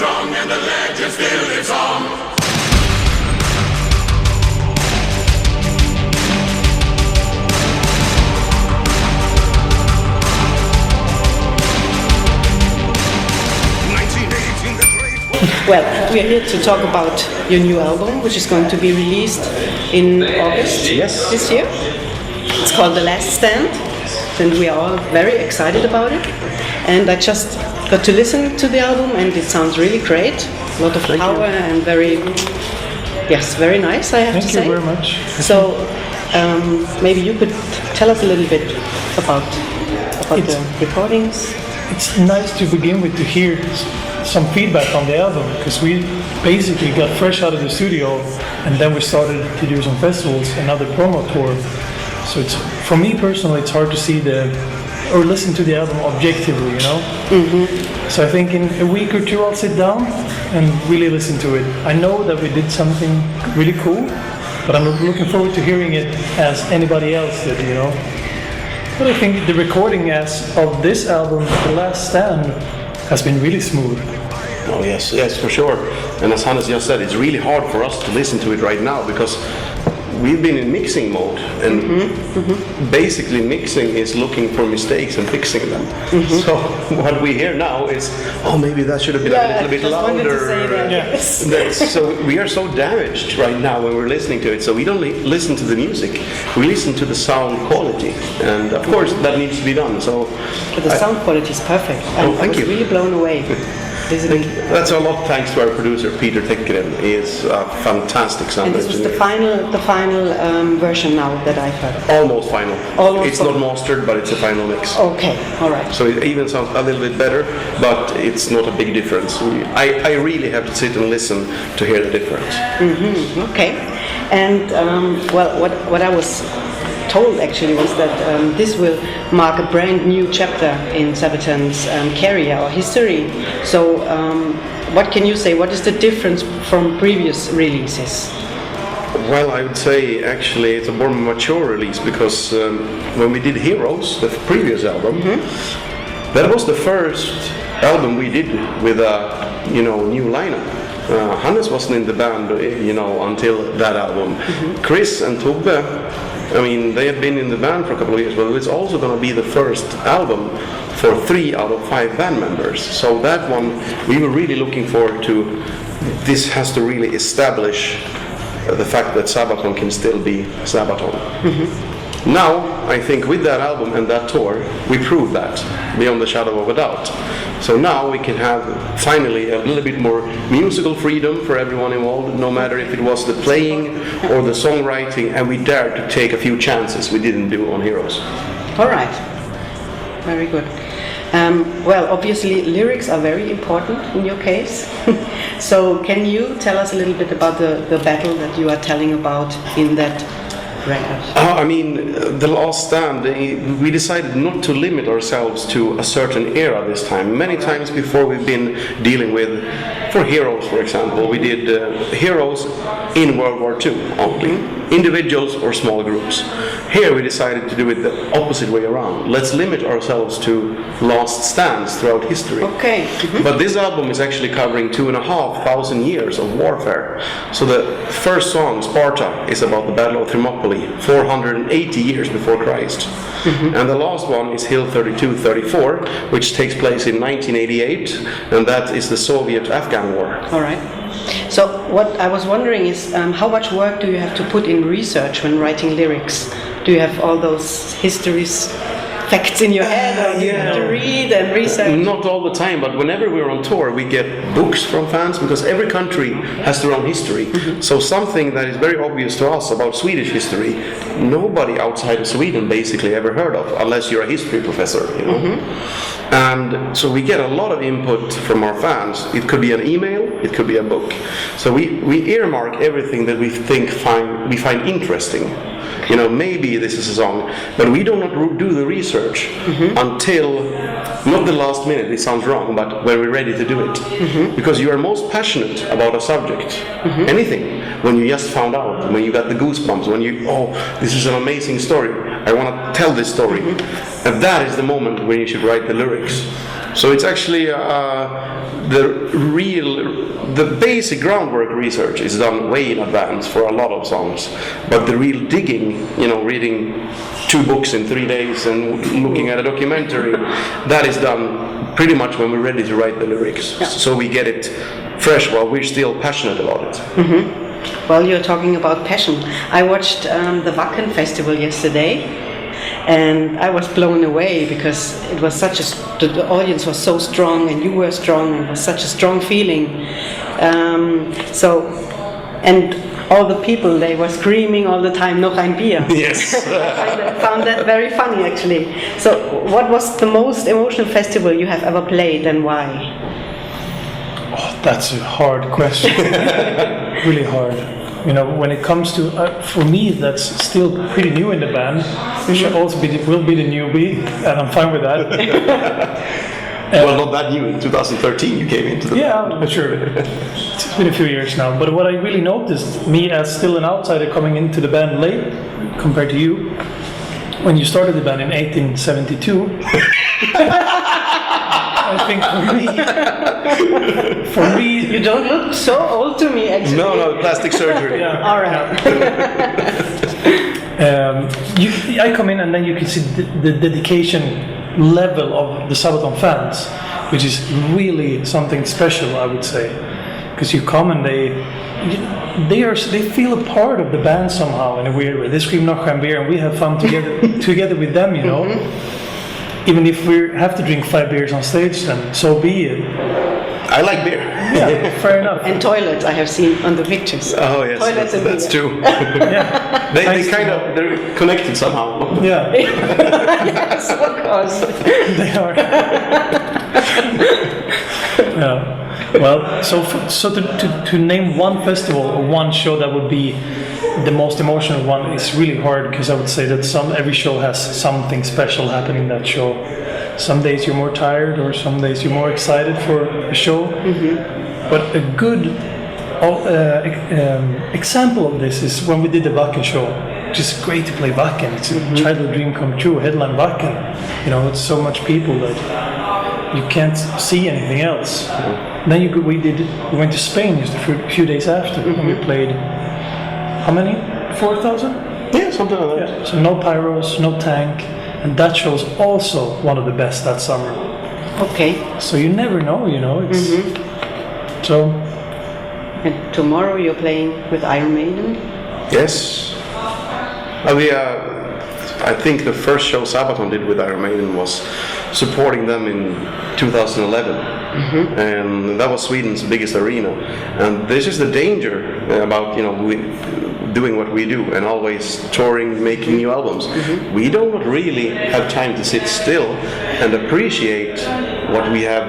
strong and the legend still lives on. Well, we're here to talk about your new album, which is going to be released in August this year. It's called The Last Stand, and we are all very excited about it. And I just got to listen to the album, and it sounds really great. A lot of power and very nice, I have to say. Thank you very much. So maybe you could tell us a little bit about the recordings. It's nice to begin with to hear some feedback on the album, because we basically got fresh out of the studio and then we started to do some festivals and other promo tour. So it's, for me personally, it's hard to see or listen to the album objectively, you know? Mm-hmm. So I think in a week or two I'll sit down and really listen to it. I know that we did something really cool, but I'm looking forward to hearing it as anybody else did, you know? But I think the recording of this album, The Last Stand, has been really smooth. Oh yes, for sure. And as Hannes just said, it's really hard for us to listen to it right now because we've been in mixing mode, and basically mixing is looking for mistakes and fixing them. Mm-hmm. So what we hear now is, maybe that should have been a little bit louder. So we are so damaged right now when we're listening to it. So we don't listen to the music; we listen to the sound quality, and of course that needs to be done. So, but the sound quality is perfect. Thank you. Really blown away. That's a lot thanks to our producer Peter Tekren. He is a fantastic sound engineer. And this was the final version now that I've heard. Almost final. It's not mastered, but it's a final mix. Okay, all right. So it even sounds a little bit better, but it's not a big difference. I really have to sit and listen to hear the difference. Mm-hmm. Okay, and what I was told actually was that this will mark a brand new chapter in Sabaton's career or history. So what can you say? What is the difference from previous releases? Well, I would say actually it's a more mature release because when we did Heroes, the previous album, that was the first album we did with a new lineup. Hannes wasn't in the band, until that album. Chris and Tobbe, they had been in the band for a couple of years, but it's also going to be the first album for 3 out of 5 band members. So that one, we were really looking forward to. This has to really establish the fact that Sabaton can still be Sabaton. Mm-hmm. Now, I think with that album and that tour, we proved that beyond the shadow of a doubt. So now we can have finally a little bit more musical freedom for everyone involved, no matter if it was the playing or the songwriting, and we dared to take a few chances we didn't do on Heroes. All right. Very good. Well, obviously lyrics are very important in your case. So can you tell us a little bit about the battle that you are telling about in that record? The Last Stand, we decided not to limit ourselves to a certain era this time. Many times before we've been dealing with, for Heroes for example, we did heroes in World War II only, individuals or small groups. Here we decided to do it the opposite way around. Let's limit ourselves to last stands throughout history. Okay. Mm-hmm. But this album is actually covering 2,500 years of warfare. So the first song, Sparta, is about the Battle of Thermopylae, 480 years before Christ. Mm-hmm. And the last one is Hill 32-34, which takes place in 1988, and that is the Soviet-Afghan War. All right. So what I was wondering is how much work do you have to put in research when writing lyrics? Do you have all those histories, facts in your head, or do you have to read and research? Not all the time, but whenever we're on tour, we get books from fans because every country has their own history. Mm-hmm. So something that is very obvious to us about Swedish history, nobody outside of Sweden basically ever heard of, unless you're a history professor, Mm-hmm. And so we get a lot of input from our fans. It could be an email, it could be a book. So we earmark everything that we think we find interesting. Maybe this is a song, but we do not do the research until, not the last minute, it sounds wrong, but when we're ready to do it. Mm-hmm. Because you are most passionate about a subject, anything, when you just found out, when you got the goosebumps, when this is an amazing story, I want to tell this story. Mm-hmm. and that is the moment when you should write the lyrics. So it's actually the basic groundwork research is done way in advance for a lot of songs, but the real digging, reading 2 books in 3 days and looking at a documentary, that is done pretty much when we're ready to write the lyrics. Yeah. So we get it fresh while we're still passionate about it. Mm-hmm. Well, you're talking about passion. I watched the Wacken Festival yesterday, and I was blown away because it was the audience was so strong, and you were strong, and it was such a strong feeling. And all the people, they were screaming all the time, "Noch ein Bier." Yes. I found that very funny, actually. So, what was the most emotional festival you have ever played, and why? Oh, that's a hard question. Really hard. When it comes to, for me, that's still pretty new in the band. Should also will be the newbie, and I'm fine with that. Well, not that new. In 2013, you came into the band. Yeah, sure. It's been a few years now. But what I really noticed, me as still an outsider coming into the band late compared to you, when you started the band in 1872. I think for me, you don't look so old to me, actually. No, plastic surgery. Yeah. All right. I come in and then you can see the dedication level of the Sabaton fans, which is really something special, I would say, because you come and they feel a part of the band somehow in a weird way. They scream "Noch ein Bier" and we have fun together with them, Mm-hmm. Even if we have to drink 5 beers on stage, then so be it. I like beer. Yeah, fair enough. And toilets, I have seen on the pictures. Oh yes, toilets that's true. Yeah. They're connected somehow. Yeah. Yes, of course. They are. Yeah. Well, so to name one festival or one show that would be the most emotional one is really hard, because I would say that every show has something special happening in that show. Some days you're more tired, or some days you're more excited for a show. Mm-hmm. But a good example of this is when we did the Wacken show, which is great to play Wacken. It's a childhood dream come true, headline Wacken. It's so much people that you can't see anything else. Mm-hmm. Then we went to Spain just a few days after, and we played, how many? 4,000? Yeah, something like that. Yeah. So no pyros, no tank, and that show's also one of the best that summer. Okay. So you never know, It's so. And tomorrow you're playing with Iron Maiden. Yes. I think the first show Sabaton did with Iron Maiden was supporting them in 2011, and that was Sweden's biggest arena. And this is the danger about doing what we do and always touring, making new albums. We don't really have time to sit still and appreciate what we have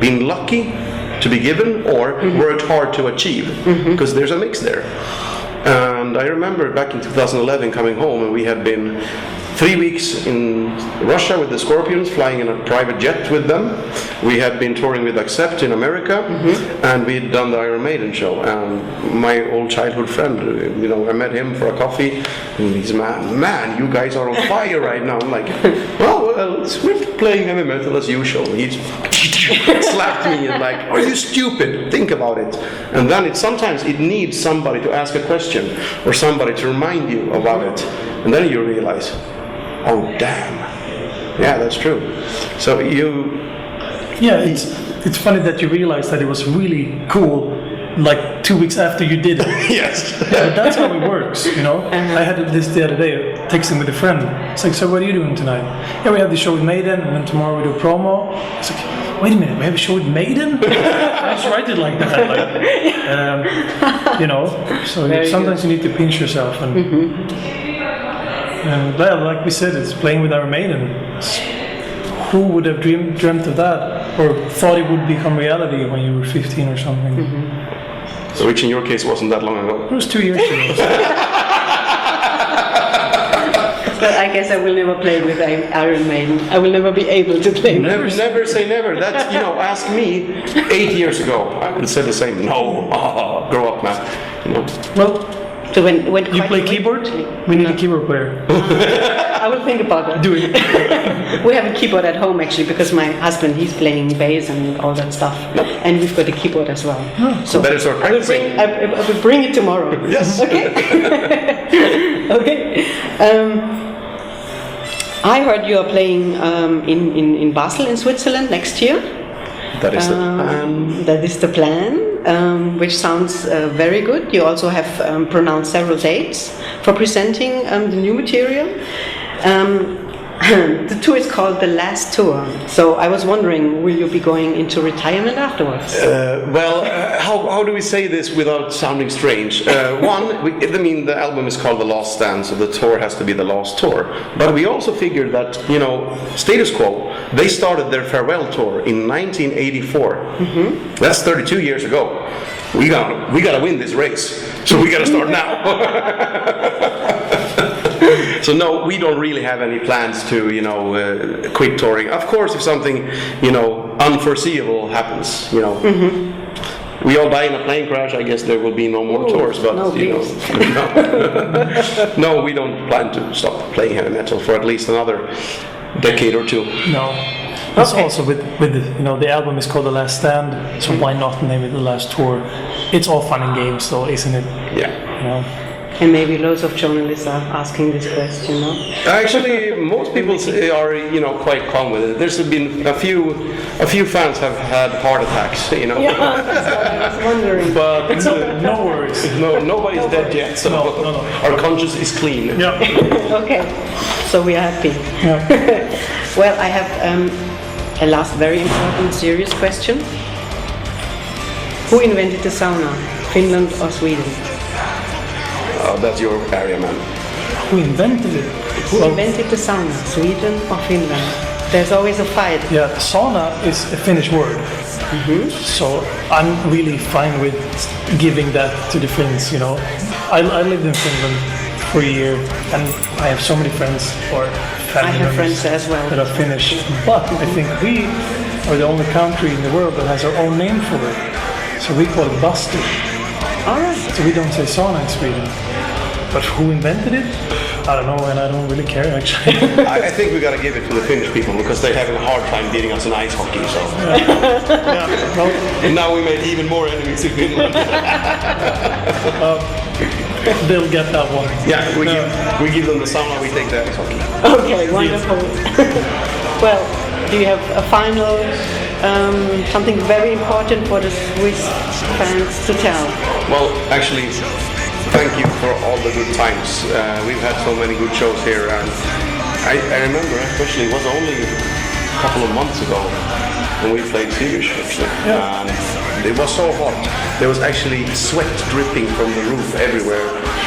been lucky to be given or worked hard to achieve, because there's a mix there. And I remember back in 2011 coming home, and we had been 3 weeks in Russia with the Scorpions, flying in a private jet with them. We had been touring with Accept in America, and we'd done the Iron Maiden show. And my old childhood friend, I met him for a coffee, and he's man, you guys are on fire right now. I'm like, well, we're playing heavy metal as usual. He slapped me and like, are you stupid? Think about it. And then sometimes it needs somebody to ask a question or somebody to remind you about it, and then you realize, oh damn, yeah, that's true. So it's funny that you realize that it was really cool like 2 weeks after you did it. Yes. Yeah, but that's how it works, I had this the other day, texting with a friend. It's like, so what are you doing tonight? Yeah, we have the show with Maiden, and then tomorrow we do promo. It's like, wait a minute, we have a show with Maiden? I just write it like that, So very sometimes good. you need to pinch yourself, and like we said, it's playing with Iron Maiden. Who would have dreamt of that, or thought it would become reality when you were 15 or something? So which in your case wasn't that long ago. It was 2 years ago. But I guess I will never play with Iron Maiden. I will never be able to play. Never say never. That's, ask me 8 years ago. I would say the same. No, grow up, man. Well, So when you play keyboard? We need a keyboard player. I will think about it. Do it. We have a keyboard at home actually because my husband, he's playing bass and all that stuff, and we've got a keyboard as well. So better start practicing. I will bring it tomorrow. Yes. Okay. Okay. I heard you are playing in Basel in Switzerland next year. That is the plan. That is the plan, which sounds very good. You also have pronounced several dates for presenting the new material. The tour is called The Last Tour. So I was wondering, will you be going into retirement afterwards? How do we say this without sounding strange? The album is called The Last Stand, so the tour has to be the last tour. But we also figured that, Status Quo, they started their farewell tour in 1984. Mm-hmm. That's 32 years ago. We gotta win this race, so we gotta start now. So no, we don't really have any plans to, quit touring. Of course, if something, unforeseeable happens, Mm-hmm. we all die in a plane crash, I guess there will be no more tours, but, no, no, we don't plan to stop playing heavy metal for at least another decade or two. No. It's also with the album is called The Last Stand, so why not name it The Last Tour? It's all fun and games, though, isn't it? Yeah. And maybe loads of journalists are asking this question, no? Actually, most people are, quite calm with it. There's been a few fans have had heart attacks, Yeah, that's what I was wondering. But No worries. nobody's dead yet, so No. our conscience is clean. Yeah. Okay, so we are happy. Yeah. Well, I have a last very important, serious question. Who invented the sauna? Finland or Sweden? That's your area, man. Who invented it? Who invented the sauna? Sweden or Finland? There's always a fight. Yeah, sauna is a Finnish word. Mm-hmm. So I'm really fine with giving that to the Finns, I lived in Finland for a year and I have so many friends or family I have members friends as well. that are Finnish. But I think we are the only country in the world that has our own name for it. So we call it bastu. All right. So we don't say sauna in Sweden. But who invented it? I don't know, and I don't really care actually. I think we gotta give it to the Finnish people because they're having a hard time beating us in ice hockey. So. Yeah. Well, And now we made even more enemies in Finland. they'll get that one. Yeah, we give them the sauna, we take the ice hockey. Okay, wonderful. Well, do you have a final, something very important for the Swiss fans to tell? Well, actually, thank you for all the good times. We've had so many good shows here, and I remember, especially, it was only a couple of months ago when we played Swedish, actually. Yeah. And it was so hot. There was actually sweat dripping from the roof everywhere.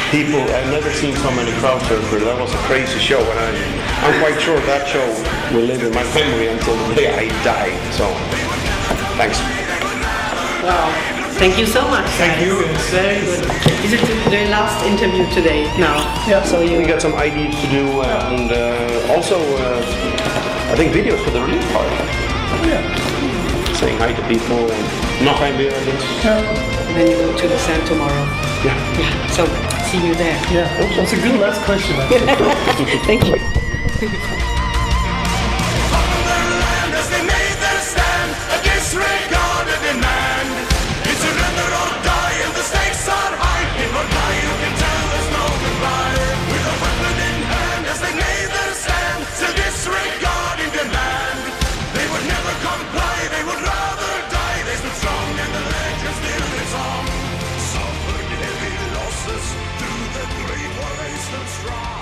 I've never seen so many crowd surfers. That was a crazy show, and I'm quite sure that show will live in my memory until the day I die. So, thanks. Wow. Thank you so much. Thank you. Very good. Is it the last interview today? Now. Yeah. So We got some IDs to do, and also, I think videos for the release party. Yeah. Saying hi to people and not I'm there. then you go to the stand tomorrow. Yeah. Yeah. So see you there. Yeah. That's a good last question. Actually. Thank you. As they made their stand against disregarded demand. It's surrender or die, and the stakes are high. In or die, you can tell there's no goodbye. With a weapon in hand, as they made their stand, still disregarding demand. They would never comply, they would rather die. They stood strong, and the legend still lives on. Suffered heavy losses through the great war, they stood strong.